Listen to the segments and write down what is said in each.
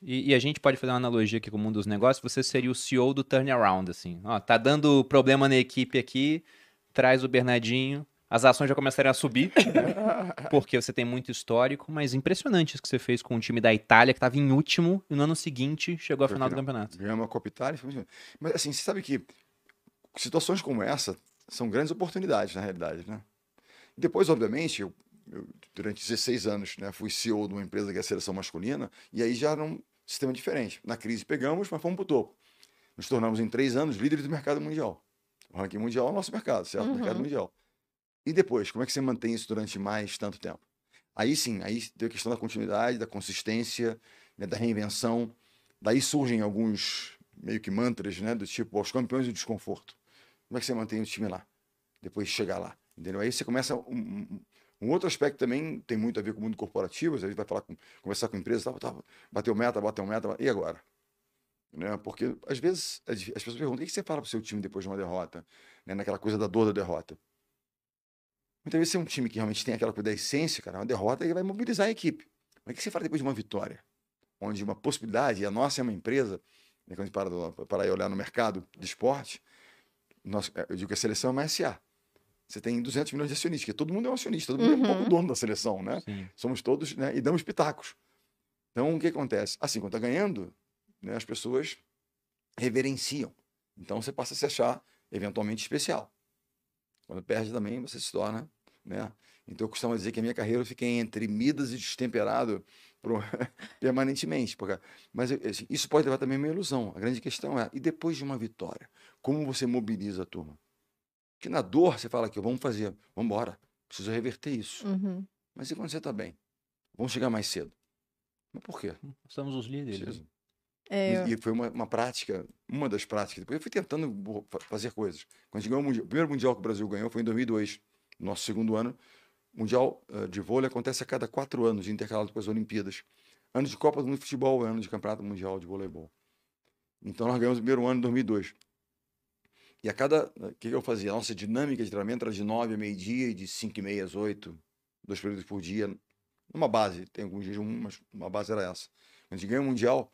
E a gente pode fazer uma analogia aqui com o mundo dos negócios, você seria o CEO do turnaround, assim. Ó, tá dando problema na equipe aqui, traz o Bernardinho, as ações já começariam a subir, né? Porque você tem muito histórico, mas impressionante isso que você fez com o time da Itália, que estava em último, e no ano seguinte chegou à Foi a final do final. campeonato. Ganhamos a Copa Itália. Mas assim, você sabe que situações como essa são grandes oportunidades, na realidade, né? Depois, obviamente, eu, durante 16 anos, né, fui CEO de uma empresa que é a seleção masculina, e aí já era um sistema diferente. Na crise pegamos, mas fomos para o topo. Nos tornamos em 3 anos líderes do mercado mundial. O ranking mundial é o nosso mercado, certo? Mercado Uhum. mundial. E depois, como é que você mantém isso durante mais tanto tempo? Aí sim, aí tem a questão da continuidade, da consistência, né, da reinvenção. Daí surgem alguns meio que mantras, né, do tipo, aos campeões do desconforto. Como é que você mantém o time lá? Depois de chegar lá, entendeu? Aí você começa um outro aspecto também tem muito a ver com o mundo corporativo, a gente vai conversar com empresas, bateu meta, e agora? Né? Porque às vezes as pessoas perguntam, o que você fala para o seu time depois de uma derrota? Né? Naquela coisa da dor da derrota. Muitas vezes, se é um time que realmente tem aquela coisa da essência, cara, uma derrota ele vai mobilizar a equipe. Mas o que você fala depois de uma vitória? Onde uma possibilidade, e a nossa é uma empresa, né, quando a gente para e olhar no mercado de esporte, eu digo que a seleção é uma SA. Você tem 200 milhões de acionistas, que todo mundo é um acionista, todo mundo é um pouco Uhum. dono da seleção, né? Sim. Somos todos, né? E damos pitacos. Então, o que acontece? Assim, quando está ganhando, né, as pessoas reverenciam. Então, você passa a se achar eventualmente especial. Quando perde também, você se torna, né? Então, eu costumo dizer que a minha carreira eu fiquei entre Midas e destemperado pro- permanentemente. Mas assim, isso pode levar também a uma ilusão. A grande questão é, e depois de uma vitória, como você mobiliza a turma? Que na dor você fala aqui, vamos fazer, vamos embora, preciso reverter isso. Uhum. Mas e quando você está bem? Vamos chegar mais cedo. Mas por quê? Somos os líderes, né? Preciso. É, E foi uma prática, uma das práticas. Depois eu fui tentando fazer coisas. Quando a gente ganhou o primeiro Mundial que o Brasil ganhou foi em 2002, nosso segundo ano. Mundial de vôlei acontece a cada 4 anos, intercalado com as Olimpíadas. Ano de Copa do Mundo de Futebol, ano de Campeonato Mundial de Voleibol. Então nós ganhamos o primeiro ano em 2002. E a cada. O que eu fazia? A nossa dinâmica de treinamento era de 9 a meio-dia e de 5 e meia às 8, 2 períodos por dia. Uma base, tem alguns dias um, mas uma base era essa. Quando a gente ganha o Mundial,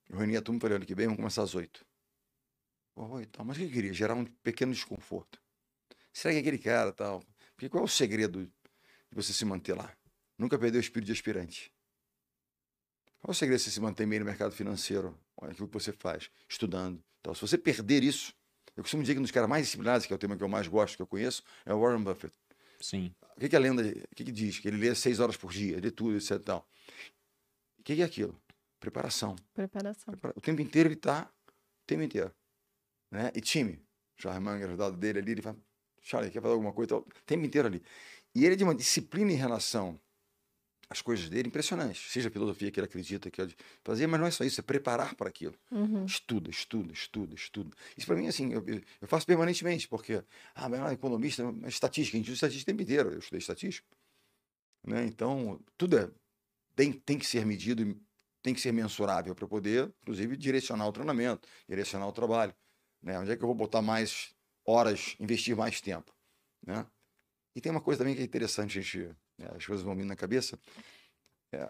eu reuni a turma e falei: ano que vem, vamos começar às 8. Oi, tal. Mas o que eu queria? Gerar um pequeno desconforto. Será que aquele cara tal? Porque qual é o segredo de você se manter lá? Nunca perder o espírito de aspirante. Qual é o segredo de você se manter bem no mercado financeiro? Olha aquilo que você faz, estudando. Tal. Se você perder isso, eu costumo dizer que um dos caras mais disciplinados, que é o tema que eu mais gosto, que eu conheço, é o Warren Buffett. Sim. O que a lenda, o que diz? Que ele lê 6 horas por dia, lê tudo, etc. E tal. O que é aquilo? Preparação. preparação. O tempo inteiro ele está, o tempo inteiro. Né? E time. Charles Munger, o dado dele ali, ele fala, Charlie, quer fazer alguma coisa? O tempo inteiro ali. E ele é de uma disciplina em relação às coisas dele impressionante. Seja a filosofia que ele acredita que ele fazer, mas não é só isso, é preparar para aquilo. Uhum. Estuda, estuda, estuda, estuda. Isso para mim, assim, eu faço permanentemente, porque, mas é economista, estatística, a gente usa estatística o tempo inteiro. Eu estudei estatística. Né? Então, tudo tem que ser medido e tem que ser mensurável para poder, inclusive, direcionar o treinamento, direcionar o trabalho. Né? Onde é que eu vou botar mais horas, investir mais tempo? Né? E tem uma coisa também que é interessante, as coisas vão vindo na cabeça.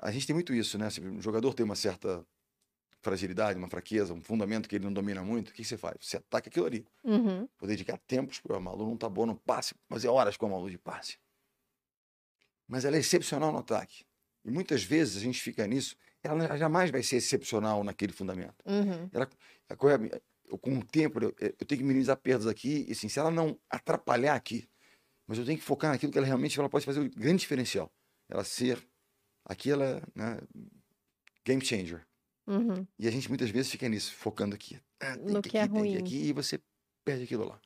A gente tem muito isso, né? Se um jogador tem uma certa fragilidade, uma fraqueza, um fundamento que ele não domina muito, o que você faz? Você ataca aquilo ali. Uhum. Vou dedicar tempos, o Malu não tá bom no passe, fazer horas com o Malu de passe. Mas ela é excepcional no ataque. E muitas vezes a gente fica nisso, ela jamais vai ser excepcional naquele fundamento. Uhum. Ela, com o tempo, eu tenho que minimizar perdas aqui, e assim, se ela não atrapalhar aqui, mas eu tenho que focar naquilo que ela realmente ela pode fazer o grande diferencial. Ela ser aquela, né, game changer. Uhum. E a gente muitas vezes fica nisso, focando aqui. Tem No que que é aqui, tem que ruim. aqui, e você perde aquilo lá.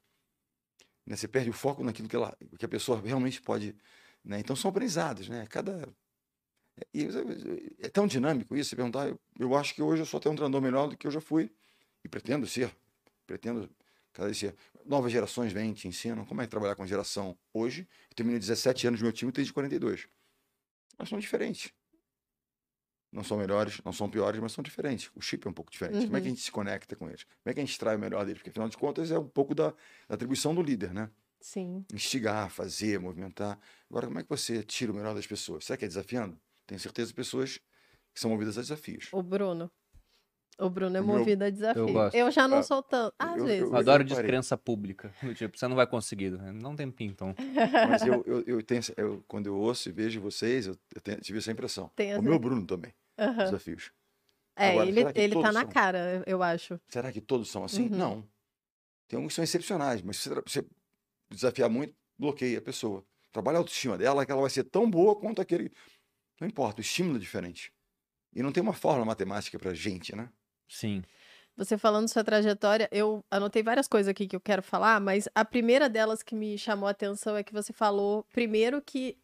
Né? Você perde o foco naquilo que a pessoa realmente pode. Né? Então são aprendizados, né? E é tão dinâmico isso, você perguntar, eu acho que hoje eu sou até um treinador melhor do que eu já fui. E pretendo ser. Pretendo cada vez ser. Novas gerações vêm, te ensinam como é que trabalhar com a geração hoje. Eu terminei 17 anos no meu time, tenho de 42. Elas são diferentes. Não são melhores, não são piores, mas são diferentes. O chip é um pouco diferente. Como é que a Uhum. gente se conecta com eles? Como é que a gente extrai o melhor deles? Porque, afinal de contas, é um pouco da atribuição do líder, né? Sim. Instigar, fazer, movimentar. Agora, como é que você tira o melhor das pessoas? Será que é desafiando? Tenho certeza que pessoas que são movidas a desafios. O Bruno é O meu- movido a Eu desafio. gosto. Eu já não Ah, sou tanto. Às eu- vezes. Eu adoro reparei. descrença pública. Do tipo, você não vai conseguir. Não tem então. Mas eu tenho, quando eu ouço e vejo vocês, tive essa impressão. Tem O essa- meu Bruno também, Aham. desafios. É, Agora, será que ele tá todos na são? cara, eu acho. Será que todos são assim? Uhum. Não. Tem alguns que são excepcionais, mas se você desafiar muito, bloqueia a pessoa. Trabalha a autoestima dela, que ela vai ser tão boa quanto aquele. Não importa, o estímulo é diferente. E não tem uma fórmula matemática pra gente, né? Sim. Você falando sua trajetória, eu anotei várias coisas aqui que eu quero falar, mas a primeira delas que me chamou a atenção é que você falou, primeiro, que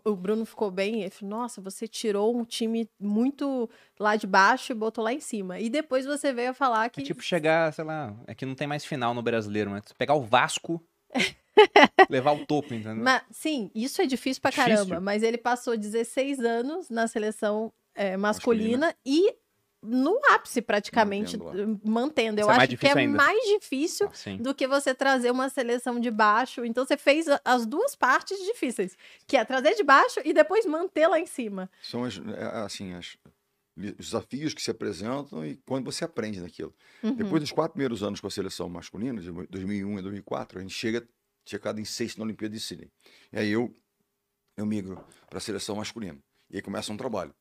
o Bruno ficou bem, ele falou, nossa, você tirou um time muito lá de baixo e botou lá em cima. E depois você veio a falar É que tipo chegar, sei lá, é que não tem mais final no brasileiro, mas pegar o Vasco, levar o topo, entendeu? sim, isso é difícil pra Difícil. caramba, mas ele passou 16 anos na seleção masculina e no ápice praticamente mantendo. Eu Isso é mais acho que é difícil ainda. mais difícil Ah, sim. do que você trazer uma seleção de baixo. Então você fez as duas partes difíceis, que é trazer de baixo e depois manter lá em cima. São assim, os desafios que se apresentam e quando você aprende naquilo. Uhum. Depois dos 4 primeiros anos com a seleção masculina, de 2001 e 2004, a gente tinha ficado em 6º na Olimpíada de Sydney. E aí eu migro para a seleção masculina. E aí começa um trabalho.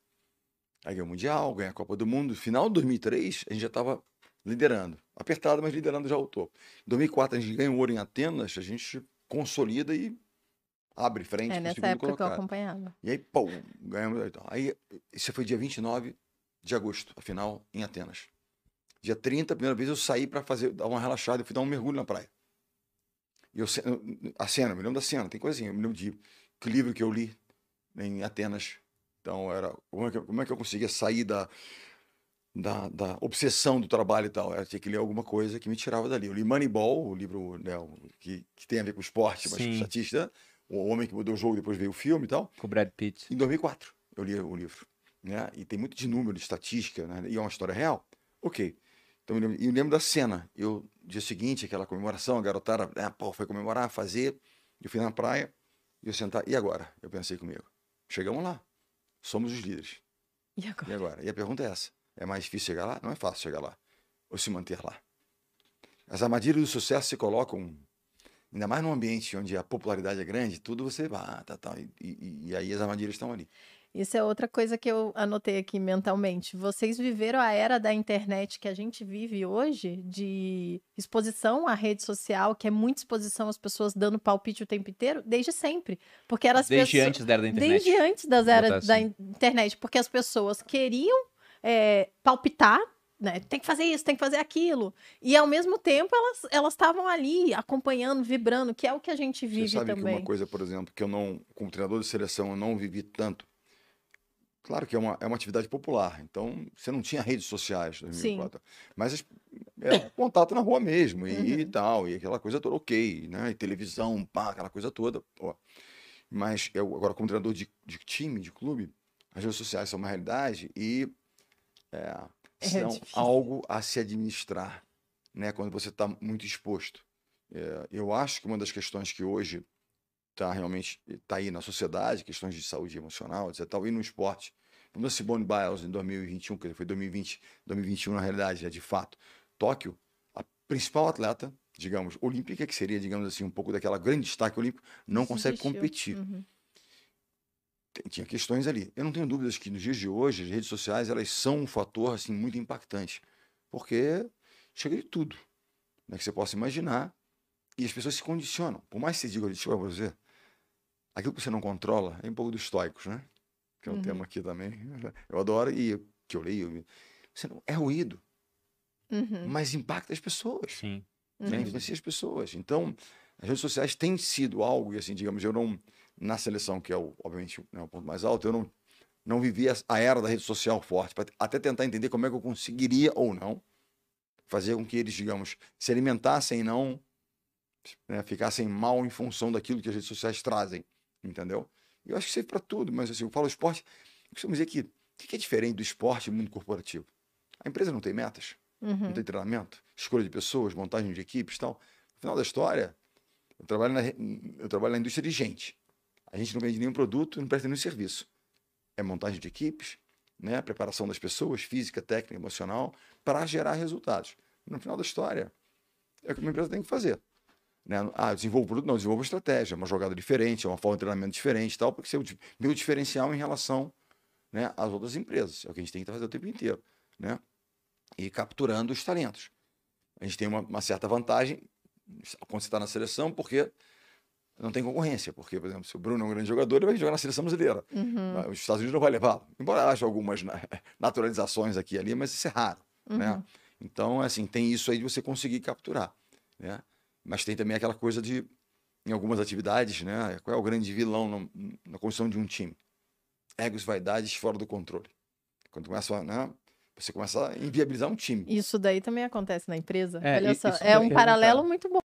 Aí ganha o Mundial, ganha a Copa do Mundo. No final de 2003, a gente já estava liderando. Apertado, mas liderando já o topo. Em 2004, a gente ganha o ouro em Atenas, a gente consolida e abre frente para o Nessa segundo época que eu colocado. acompanhava. E aí, pô, ganhamos. Aí, isso foi dia 29 de agosto, a final em Atenas. Dia 30, a primeira vez eu saí para dar uma relaxada, eu fui dar um mergulho na praia. E a cena, eu me lembro da cena, tem coisinha, eu me lembro de que livro que eu li em Atenas. Então, como é que eu conseguia sair da obsessão do trabalho e tal? Eu tinha que ler alguma coisa que me tirava dali. Eu li Moneyball, o livro, né, que tem a ver com esporte, mas com Sim. estatística. O Homem que Mudou o Jogo, depois veio o filme e tal. Com o Brad Pitt. Em 2004, eu li o livro. Né? E tem muito de número, de estatística, né? E é uma história real. Ok. Então, eu lembro da cena. Dia seguinte, aquela comemoração, a garotada foi comemorar, fazer. Eu fui na praia, e eu sentar. E agora? Eu pensei comigo. Chegamos lá. Somos os líderes. E agora? E agora? E a pergunta é essa. É mais difícil chegar lá? Não é fácil chegar lá. Ou se manter lá. As armadilhas do sucesso se colocam, ainda mais num ambiente onde a popularidade é grande, tudo você vai, e aí as armadilhas estão ali. Isso é outra coisa que eu anotei aqui mentalmente. Vocês viveram a era da internet que a gente vive hoje, de exposição à rede social, que é muita exposição, as pessoas dando palpite o tempo inteiro, desde sempre. Porque eram as Desde pessoas... antes da era da internet. Desde antes das Vou botar eras da assim. internet, porque as pessoas queriam palpitar, né? Tem que fazer isso, tem que fazer aquilo. E ao mesmo tempo elas estavam ali acompanhando, vibrando, que é o que a gente vive Você sabe que também. uma coisa, por exemplo, que eu não, como treinador de seleção, eu não vivi tanto. Claro que é uma atividade popular, então você não tinha redes sociais em 2004. Mas era contato na rua mesmo, e tal, e aquela coisa toda, ok, né? E televisão, pá, aquela coisa toda. Ó. Mas eu, agora, como treinador de time, de clube, as redes sociais são uma realidade e são difícil. algo a se administrar, né? Quando você está muito exposto. Eu acho que uma das questões que hoje realmente está aí na sociedade, questões de saúde emocional, etc. E no esporte, como a Simone Biles em 2021, que foi 2020, 2021 na realidade, de fato, Tóquio, a principal atleta, digamos, olímpica, que seria, digamos assim, um pouco daquela grande destaque olímpico, não consegue Desistiu. competir. Uhum. Tinha questões ali. Eu não tenho dúvidas que nos dias de hoje, as redes sociais, elas são um fator assim, muito impactante, porque chega de tudo, né, que você possa imaginar, e as pessoas se condicionam. Por mais que você diga, deixa eu falar pra você, aquilo que você não controla é um pouco dos estoicos, né? Que é um tema aqui também. Eu adoro e que eu leio. É ruído, mas impacta as pessoas. Sim. Né? Influencia as pessoas. Então, as redes sociais têm sido algo, e assim, digamos, eu não, na seleção, que é obviamente o ponto mais alto, eu não vivi a era da rede social forte, para até tentar entender como é que eu conseguiria ou não fazer com que eles, digamos, se alimentassem e não, né, ficassem mal em função daquilo que as redes sociais trazem, entendeu? E eu acho que serve para tudo, mas assim, eu falo esporte, eu costumo dizer que o que é diferente do esporte e do mundo corporativo? A empresa não tem metas, não tem treinamento, escolha de pessoas, montagem de equipes e tal. No final da história, eu trabalho na indústria de gente. A gente não vende nenhum produto, não presta nenhum serviço. É montagem de equipes, né? A preparação das pessoas, física, técnica, emocional, para gerar resultados. No final da história, é o que uma empresa tem que fazer. Né? Ah, eu desenvolvo produto? Não, desenvolvo estratégia, uma jogada diferente, uma forma de treinamento diferente, tal, porque ser o meu diferencial em relação, né, às outras empresas. É o que a gente tem que fazer o tempo inteiro, né? E capturando os talentos. A gente tem uma certa vantagem quando você está na seleção, porque não tem concorrência. Porque, por exemplo, se o Bruno é um grande jogador, ele vai jogar na seleção brasileira. Os Estados Unidos não vai levá-lo. Embora haja algumas naturalizações aqui e ali, mas isso é raro, né? Então, assim, tem isso aí de você conseguir capturar, né? Mas tem também aquela coisa de, em algumas atividades, né? Qual é o grande vilão na construção de um time? Egos, vaidades fora do controle. Quando começa, né? Você começa a inviabilizar um time. Isso daí também acontece na empresa. É, Olha só, isso é eu um ia paralelo perguntar. muito bom.